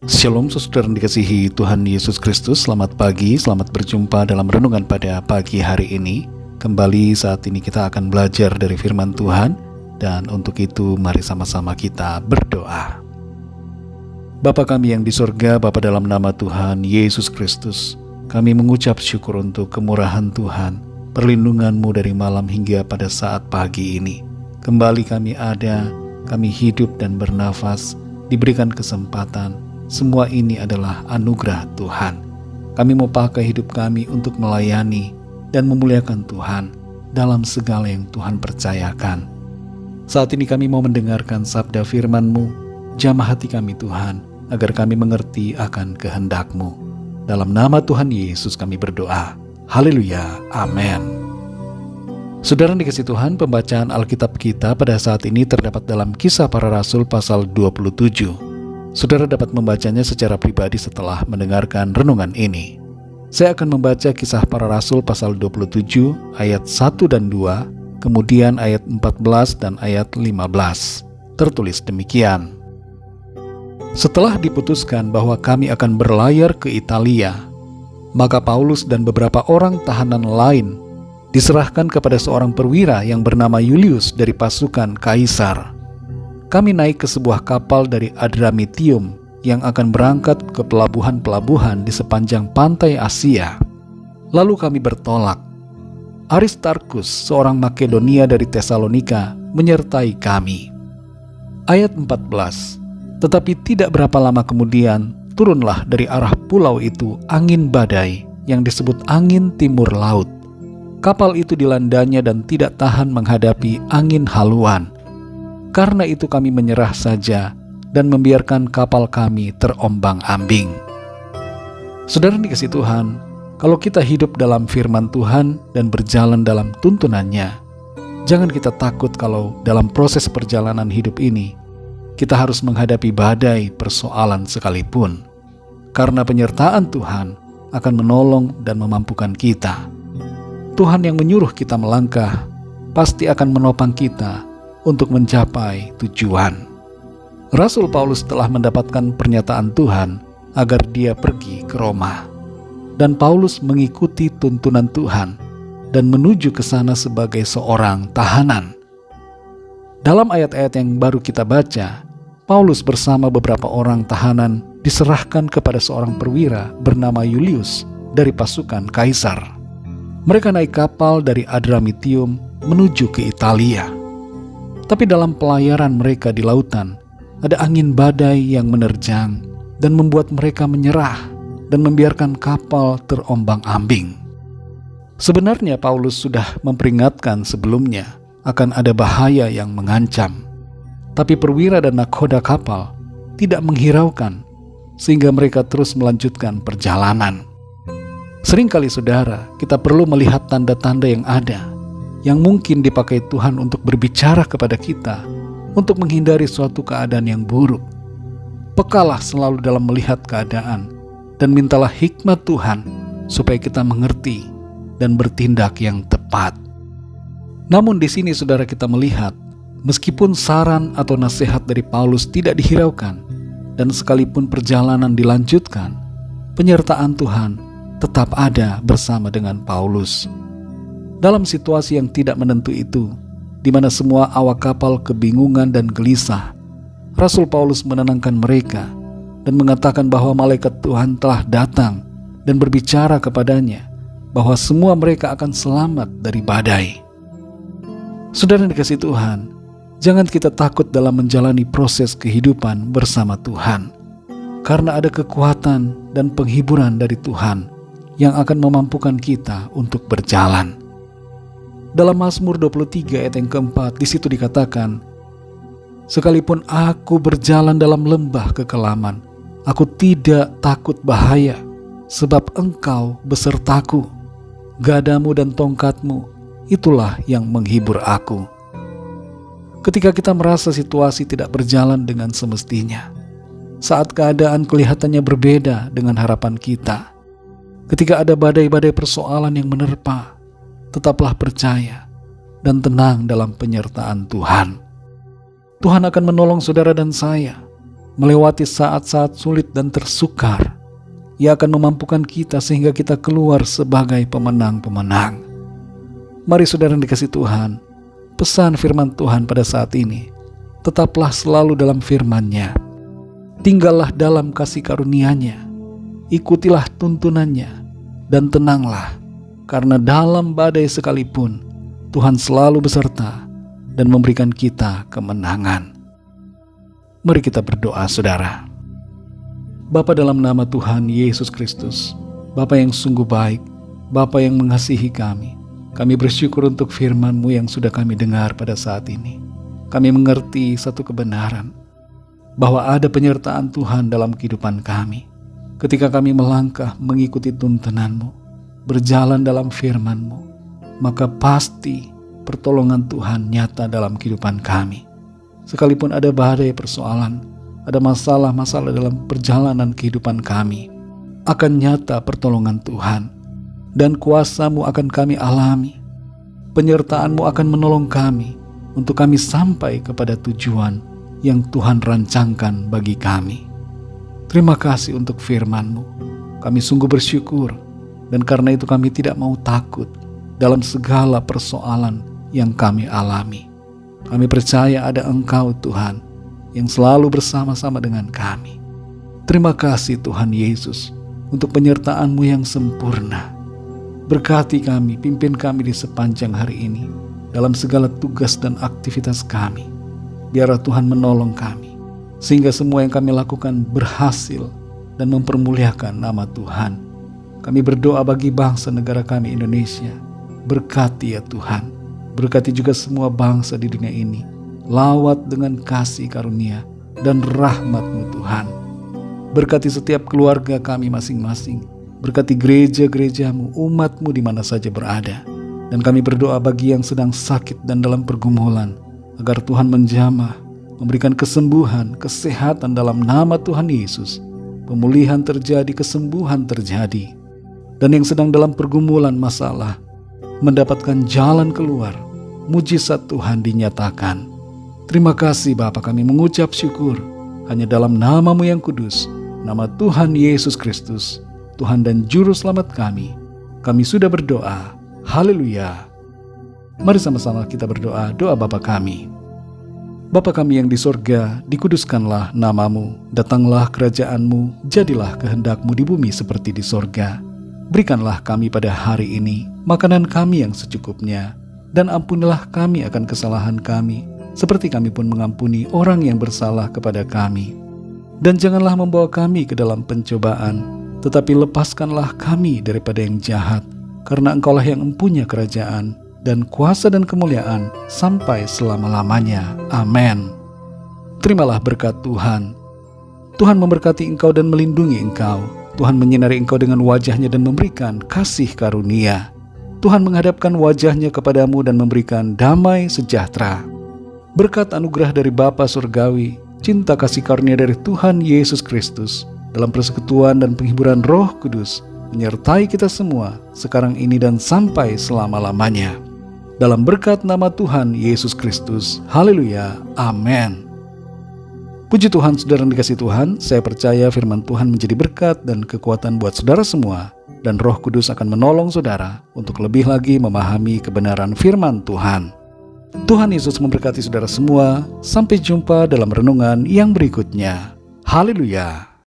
Shalom saudara yang dikasihi Tuhan Yesus Kristus. Selamat pagi, selamat berjumpa dalam renungan pada pagi hari ini. Kembali saat ini kita akan belajar dari firman Tuhan. Dan untuk itu mari sama-sama kita berdoa. Bapa kami yang di surga, Bapa dalam nama Tuhan Yesus Kristus, kami mengucap syukur untuk kemurahan Tuhan, perlindungan-Mu dari malam hingga pada saat pagi ini. Kembali kami ada, kami hidup dan bernafas, diberikan kesempatan. Semua ini adalah anugerah Tuhan. Kami mau pakai hidup kami untuk melayani dan memuliakan Tuhan dalam segala yang Tuhan percayakan. Saat ini kami mau mendengarkan sabda firman-Mu. Jamah hati kami Tuhan, agar kami mengerti akan kehendak-Mu. Dalam nama Tuhan Yesus kami berdoa. Haleluya, amin. Saudara yang dikasihi Tuhan, pembacaan Alkitab kita pada saat ini terdapat dalam Kisah Para Rasul pasal 27. Saudara dapat membacanya secara pribadi setelah mendengarkan renungan ini. Saya akan membaca Kisah Para Rasul pasal 27 ayat 1 dan 2, kemudian ayat 14 dan ayat 15. Tertulis demikian. Setelah diputuskan bahwa kami akan berlayar ke Italia, maka Paulus dan beberapa orang tahanan lain diserahkan kepada seorang perwira yang bernama Julius dari pasukan Kaisar. Kami naik ke sebuah kapal dari Adramitium yang akan berangkat ke pelabuhan-pelabuhan di sepanjang pantai Asia. Lalu kami bertolak. Aristarkus, seorang Makedonia dari Tesalonika, menyertai kami. Ayat 14. Tetapi tidak berapa lama kemudian, turunlah dari arah pulau itu angin badai yang disebut angin timur laut. Kapal itu dilandanya dan tidak tahan menghadapi angin haluan. Karena itu kami menyerah saja dan membiarkan kapal kami terombang-ambing. Saudara dikasihi Tuhan, kalau kita hidup dalam firman Tuhan dan berjalan dalam tuntunannya, jangan kita takut kalau dalam proses perjalanan hidup ini, kita harus menghadapi badai persoalan sekalipun. Karena penyertaan Tuhan akan menolong dan memampukan kita. Tuhan yang menyuruh kita melangkah, pasti akan menopang kita untuk mencapai tujuan. Rasul Paulus telah mendapatkan pernyataan Tuhan agar dia pergi ke Roma. Dan Paulus mengikuti tuntunan Tuhan dan menuju ke sana sebagai seorang tahanan. Dalam ayat-ayat yang baru kita baca, Paulus bersama beberapa orang tahanan diserahkan kepada seorang perwira bernama Julius dari pasukan Kaisar. Mereka naik kapal dari Adramitium menuju ke Italia. Tapi dalam pelayaran mereka di lautan, ada angin badai yang menerjang dan membuat mereka menyerah dan membiarkan kapal terombang-ambing. Sebenarnya Paulus sudah memperingatkan sebelumnya akan ada bahaya yang mengancam. Tapi perwira dan nakhoda kapal tidak menghiraukan, sehingga mereka terus melanjutkan perjalanan. Seringkali saudara, kita perlu melihat tanda-tanda yang ada, yang mungkin dipakai Tuhan untuk berbicara kepada kita, untuk menghindari suatu keadaan yang buruk. Pekalah selalu dalam melihat keadaan, dan mintalah hikmat Tuhan, supaya kita mengerti dan bertindak yang tepat. Namun di sini saudara kita melihat, meskipun saran atau nasihat dari Paulus tidak dihiraukan, dan sekalipun perjalanan dilanjutkan, penyertaan Tuhan tetap ada bersama dengan Paulus. Dalam situasi yang tidak menentu itu, di mana semua awak kapal kebingungan dan gelisah, Rasul Paulus menenangkan mereka dan mengatakan bahwa malaikat Tuhan telah datang dan berbicara kepadanya bahwa semua mereka akan selamat dari badai. Saudara yang dikasihi Tuhan, jangan kita takut dalam menjalani proses kehidupan bersama Tuhan, karena ada kekuatan dan penghiburan dari Tuhan yang akan memampukan kita untuk berjalan. Dalam Mazmur 23 ayat yang keempat, di situ dikatakan, sekalipun aku berjalan dalam lembah kekelaman, aku tidak takut bahaya, sebab Engkau besertaku. Gadamu dan tongkatmu, itulah yang menghibur aku. Ketika kita merasa situasi tidak berjalan dengan semestinya, saat keadaan kelihatannya berbeda dengan harapan kita, ketika ada badai-badai persoalan yang menerpa, tetaplah percaya dan tenang dalam penyertaan Tuhan. Tuhan akan menolong saudara dan saya melewati saat-saat sulit dan tersukar. Ia akan memampukan kita sehingga kita keluar sebagai pemenang-pemenang. Mari saudara yang dikasihi Tuhan, pesan firman Tuhan pada saat ini, tetaplah selalu dalam firman-Nya. Tinggallah dalam kasih karunia-Nya, ikutilah tuntunannya, dan tenanglah, karena dalam badai sekalipun, Tuhan selalu beserta dan memberikan kita kemenangan. Mari kita berdoa saudara. Bapa, dalam nama Tuhan Yesus Kristus, Bapa yang sungguh baik, Bapa yang mengasihi kami bersyukur untuk firman-Mu yang sudah kami dengar pada saat ini. Kami mengerti satu kebenaran, bahwa ada penyertaan Tuhan dalam kehidupan kami. Ketika kami melangkah mengikuti tuntunan-Mu, berjalan dalam firman-Mu, maka pasti pertolongan Tuhan nyata dalam kehidupan kami. Sekalipun ada badai persoalan, ada masalah-masalah dalam perjalanan kehidupan kami, akan nyata pertolongan Tuhan, dan kuasa-Mu akan kami alami. Penyertaan-Mu akan menolong kami untuk kami sampai kepada tujuan yang Tuhan rancangkan bagi kami. Terima kasih untuk firman-Mu. Kami sungguh bersyukur, dan karena itu kami tidak mau takut dalam segala persoalan yang kami alami. Kami percaya ada Engkau Tuhan yang selalu bersama-sama dengan kami. Terima kasih Tuhan Yesus untuk penyertaan-Mu yang sempurna. Berkati kami, pimpin kami di sepanjang hari ini dalam segala tugas dan aktivitas kami. Biarlah Tuhan menolong kami, sehingga semua yang kami lakukan berhasil dan mempermuliakan nama Tuhan. Kami berdoa bagi bangsa negara kami Indonesia. Berkati ya Tuhan, berkati juga semua bangsa di dunia ini. Lawat dengan kasih karunia dan rahmat-Mu Tuhan. Berkati setiap keluarga kami masing-masing. Berkati gereja-gereja-Mu, umat-Mu di mana saja berada. Dan kami berdoa bagi yang sedang sakit dan dalam pergumulan, agar Tuhan menjamah, memberikan kesembuhan, kesehatan dalam nama Tuhan Yesus. Pemulihan terjadi, kesembuhan terjadi. Dan yang sedang dalam pergumulan masalah, mendapatkan jalan keluar, mujizat Tuhan dinyatakan. Terima kasih Bapa, kami mengucap syukur hanya dalam nama-Mu yang kudus, nama Tuhan Yesus Kristus, Tuhan dan Juru Selamat kami sudah berdoa. Haleluya. Mari sama-sama kita berdoa, doa Bapa kami. Bapa kami yang di sorga, dikuduskanlah nama-Mu, datanglah kerajaan-Mu, jadilah kehendak-Mu di bumi seperti di sorga. Berikanlah kami pada hari ini makanan kami yang secukupnya, dan ampunilah kami akan kesalahan kami, seperti kami pun mengampuni orang yang bersalah kepada kami. Dan janganlah membawa kami ke dalam pencobaan, tetapi lepaskanlah kami daripada yang jahat, karena Engkaulah yang mempunyai kerajaan, dan kuasa dan kemuliaan sampai selama-lamanya. Amin. Terimalah berkat Tuhan. Tuhan memberkati engkau dan melindungi engkau. Tuhan menyinari engkau dengan wajah-Nya dan memberikan kasih karunia. Tuhan menghadapkan wajah-Nya kepadamu dan memberikan damai sejahtera. Berkat anugerah dari Bapa Surgawi, cinta kasih karunia dari Tuhan Yesus Kristus, dalam persekutuan dan penghiburan Roh Kudus, menyertai kita semua, sekarang ini dan sampai selama-lamanya. Dalam berkat nama Tuhan Yesus Kristus. Haleluya. Amin. Puji Tuhan, saudara yang dikasihi Tuhan, saya percaya firman Tuhan menjadi berkat dan kekuatan buat saudara semua, dan Roh Kudus akan menolong saudara untuk lebih lagi memahami kebenaran firman Tuhan. Tuhan Yesus memberkati saudara semua. Sampai jumpa dalam renungan yang berikutnya. Haleluya.